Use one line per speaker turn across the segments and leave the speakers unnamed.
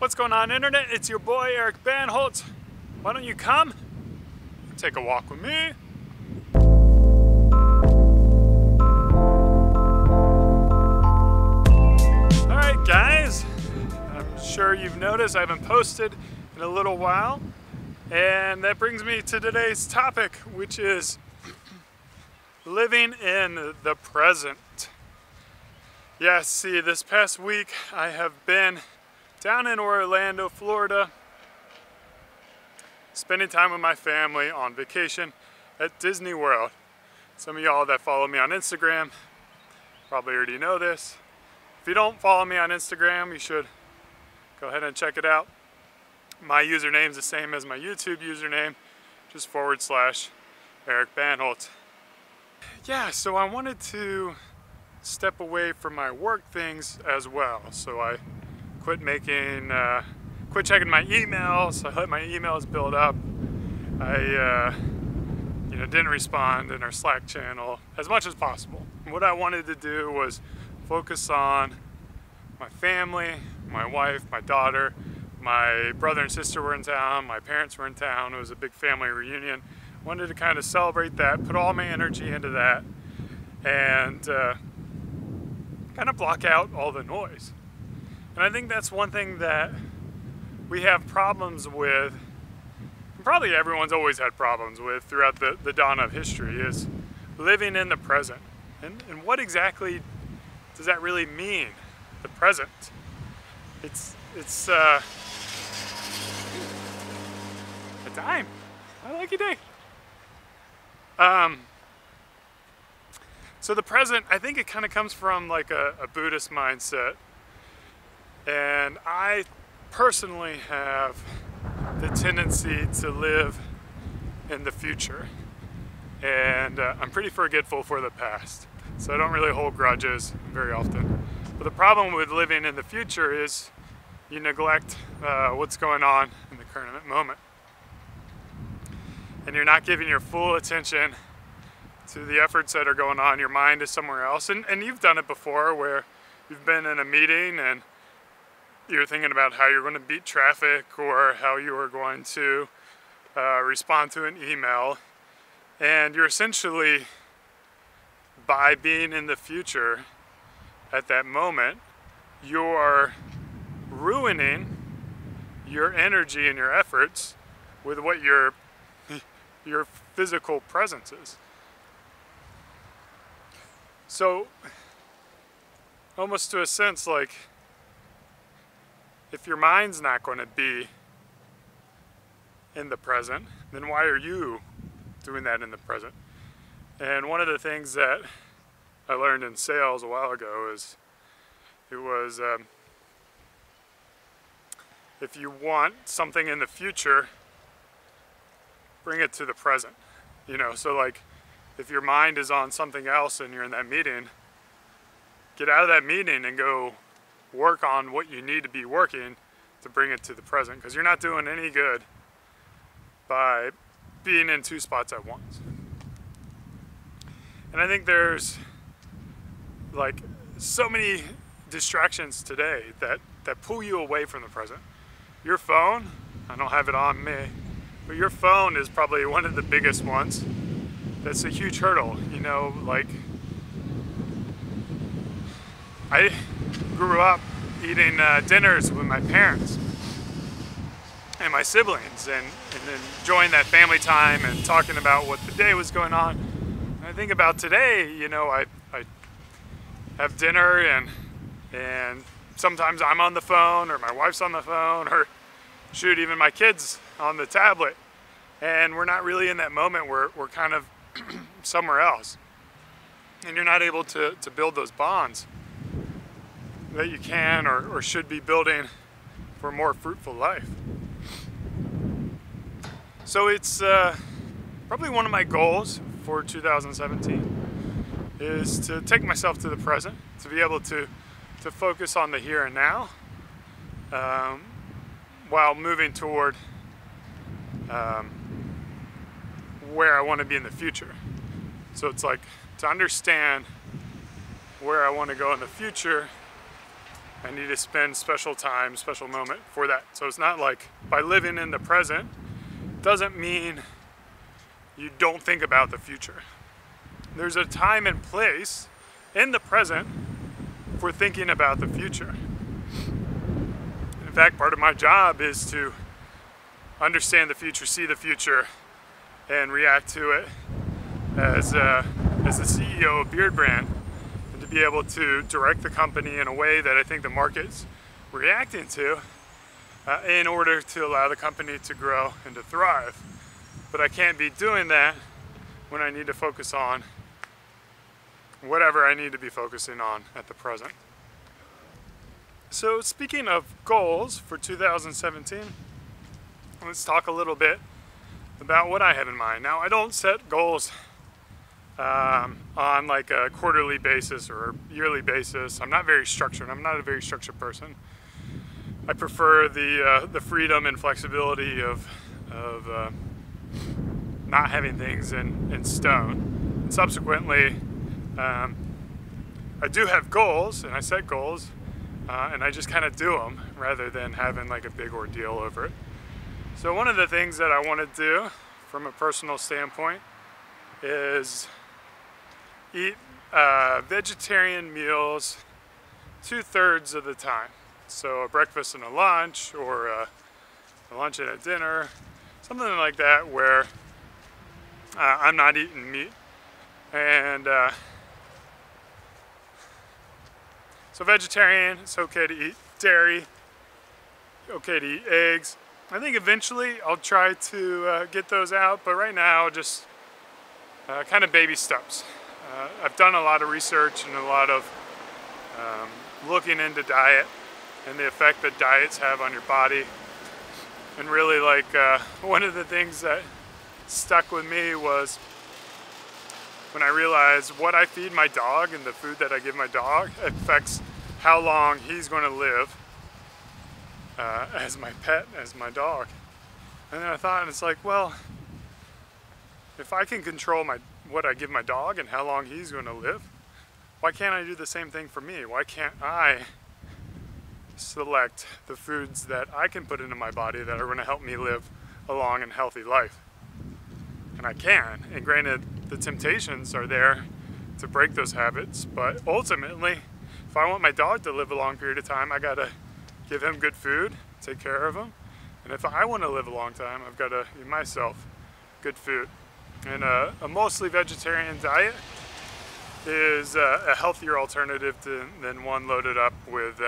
What's going on, internet? It's your boy Eric Bandholz. Why don't you come take a walk with me? Alright guys, I'm sure you've noticed I haven't posted in a little while, and that brings me to today's topic, which is living in the present. Yes, see, this past week I have been down in Orlando, Florida, spending time with my family on vacation at Disney World. Some of y'all that follow me on Instagram probably already know this. If you don't follow me on Instagram, you should go ahead and check it out. My username is the same as my YouTube username, just / Eric Bandholz. Yeah, so I wanted to step away from my work things as well. So I quit checking my emails. I let my emails build up. I didn't respond in our Slack channel as much as possible. And what I wanted to do was focus on my family, my wife, my daughter. My brother and sister were in town, my parents were in town. It was a big family reunion. Wanted to kind of celebrate that, put all my energy into that, and kind of block out all the noise. And I think that's one thing that we have problems with, and probably everyone's always had problems with throughout the dawn of history, is living in the present. And what exactly does that really mean, the present? It's a dime. I like your day. So the present, I think it kind of comes from like a Buddhist mindset. And I personally have the tendency to live in the future. And I'm pretty forgetful for the past. So I don't really hold grudges very often. But the problem with living in the future is you neglect what's going on in the current moment. And you're not giving your full attention to the efforts that are going on. Your mind is somewhere else. And you've done it before where you've been in a meeting and you're thinking about how you're going to beat traffic or how you are going to respond to an email. And you're essentially, by being in the future at that moment, you're ruining your energy and your efforts with what your physical presence is. So, almost to a sense, like, if your mind's not going to be in the present, then why are you doing that in the present? And one of the things that I learned in sales a while ago is if you want something in the future, bring it to the present. So like, if your mind is on something else and you're in that meeting, get out of that meeting and go work on what you need to be working to bring it to the present, because you're not doing any good by being in two spots at once. And I think there's like so many distractions today that pull you away from the present. Your phone, I don't have it on me, but your phone is probably one of the biggest ones. That's a huge hurdle, like I grew up eating dinners with my parents and my siblings and enjoying that family time and talking about what the day was going on. And I think about today, I have dinner and sometimes I'm on the phone or my wife's on the phone or shoot, even my kids on the tablet. And we're not really in that moment. We're kind of somewhere else. And you're not able to build those bonds that you can or should be building for a more fruitful life. So it's probably one of my goals for 2017 is to take myself to the present, to be able to focus on the here and now while moving toward where I want to be in the future. So it's like to understand where I want to go in the future I need to spend special time, special moment for that. So it's not like by living in the present doesn't mean you don't think about the future. There's a time and place in the present for thinking about the future. In fact, part of my job is to understand the future, see the future, and react to it as the CEO of Beard Brand, and to be able to direct the company in a way that I think the market's reacting to in order to allow the company to grow and to thrive. But I can't be doing that when I need to focus on whatever I need to be focusing on at the present. So speaking of goals for 2017, let's talk a little bit about what I have in mind. Now, I don't set goals on like a quarterly basis or yearly basis. I'm not very structured. I'm not a very structured person. I prefer the freedom and flexibility of not having things in stone. And subsequently, I do have goals, and I set goals, and I just kind of do them rather than having like a big ordeal over it. So one of the things that I want to do from a personal standpoint is eat vegetarian meals 2/3 of the time. So a breakfast and a lunch, or a lunch and a dinner, something like that, where I'm not eating meat. And so vegetarian, it's okay to eat dairy, okay to eat eggs. I think eventually I'll try to get those out, but right now just kind of baby steps. I've done a lot of research and a lot of looking into diet and the effect that diets have on your body. And really, like, one of the things that stuck with me was when I realized what I feed my dog and the food that I give my dog affects how long he's going to live as my pet, as my dog. And then I thought, and it's like, well, if I can control what I give my dog and how long he's going to live, why can't I do the same thing for me? Why can't I select the foods that I can put into my body that are going to help me live a long and healthy life? And I can. And granted, the temptations are there to break those habits, but ultimately, if I want my dog to live a long period of time, I gotta give him good food, take care of him. And if I want to live a long time, I've got to give myself good food. And a mostly vegetarian diet is a healthier alternative than one loaded up with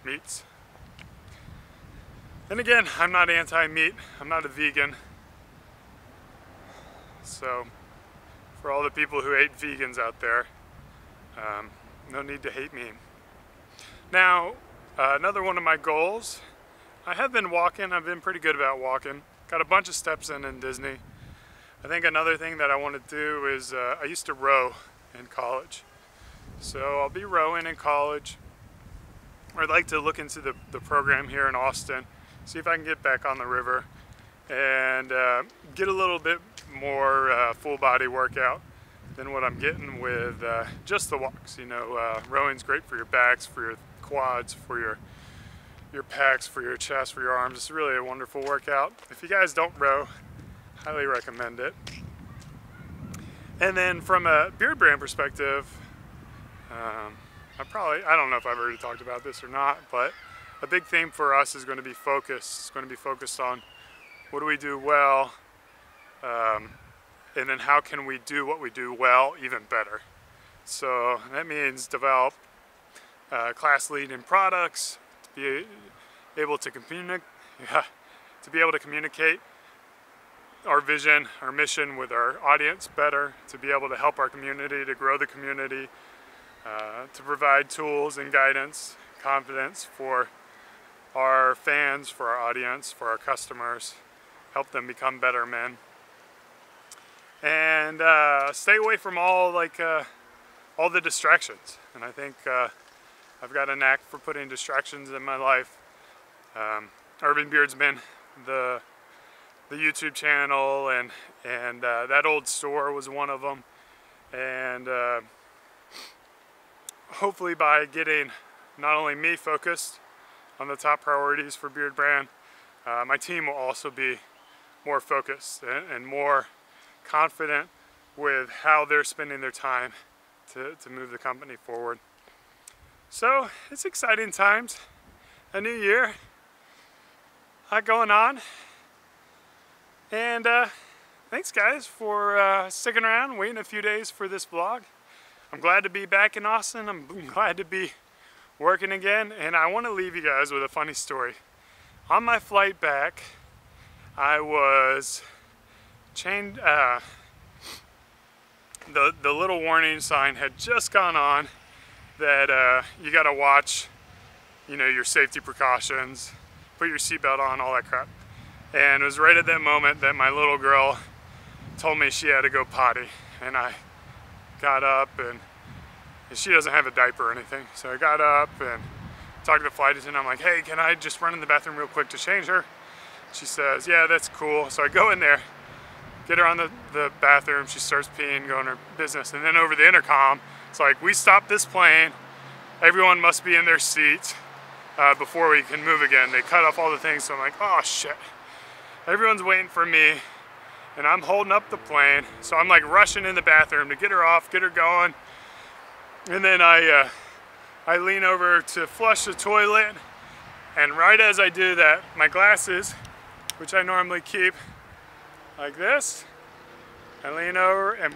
meats. And again, I'm not anti-meat. I'm not a vegan. So for all the people who hate vegans out there, no need to hate me. Now, another one of my goals, I have been walking. I've been pretty good about walking. Got a bunch of steps in Disney. I think another thing that I want to do is, I used to row in college. So I'll be rowing in college. I'd like to look into the program here in Austin, see if I can get back on the river and get a little bit more full body workout than what I'm getting with just the walks. You know, rowing's great for your backs, for your quads, for your pecs, for your chest, for your arms. It's really a wonderful workout. If you guys don't row, highly recommend it. And then from a Beard Brand perspective, I don't know if I've already talked about this or not, but a big theme for us is going to be focus. It's going to be focused on what do we do well, and then how can we do what we do well even better. So that means develop class-leading products, to be able to communicate our vision, our mission with our audience better, to be able to help our community, to grow the community, to provide tools and guidance, confidence for our fans, for our audience, for our customers, help them become better men. And stay away from all the distractions. And I think I've got a knack for putting distractions in my life. Urban Beardsman, the YouTube channel, and that old store was one of them. And hopefully by getting not only me focused on the top priorities for Beard Brand, my team will also be more focused and more confident with how they're spending their time to move the company forward. So it's exciting times, a new year, a lot going on, and thanks guys for sticking around, waiting a few days for this vlog. I'm glad to be back in Austin. I'm glad to be working again, and I want to leave you guys with a funny story. On my flight back, I was chained, the little warning sign had just gone on that you gotta watch, your safety precautions, put your seatbelt on, all that crap. And it was right at that moment that my little girl told me she had to go potty, and I got up, and she doesn't have a diaper or anything, so I got up and talked to the flight attendant. I'm like, hey, can I just run in the bathroom real quick to change her? She says, yeah, that's cool. So I go in there, get her on the bathroom, she starts peeing, going her business, and then over the intercom, it's like, we stopped this plane, everyone must be in their seats before we can move again. They cut off all the things, so I'm like, oh shit. Everyone's waiting for me, and I'm holding up the plane, so I'm like rushing in the bathroom to get her off, get her going, and then I lean over to flush the toilet, and right as I do that, my glasses, which I normally keep like this, I lean over and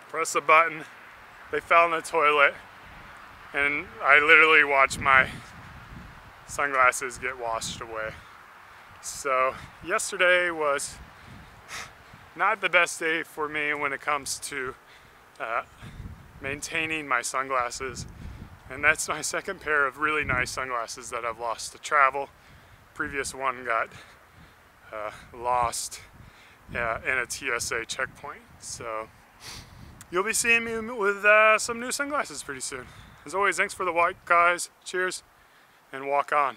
press the button. They fell in the toilet, and I literally watched my sunglasses get washed away. So yesterday was not the best day for me when it comes to maintaining my sunglasses, and that's my second pair of really nice sunglasses that I've lost to travel. Previous one got lost in a TSA checkpoint, so you'll be seeing me with some new sunglasses pretty soon. As always, thanks for the watch, guys. Cheers, and walk on.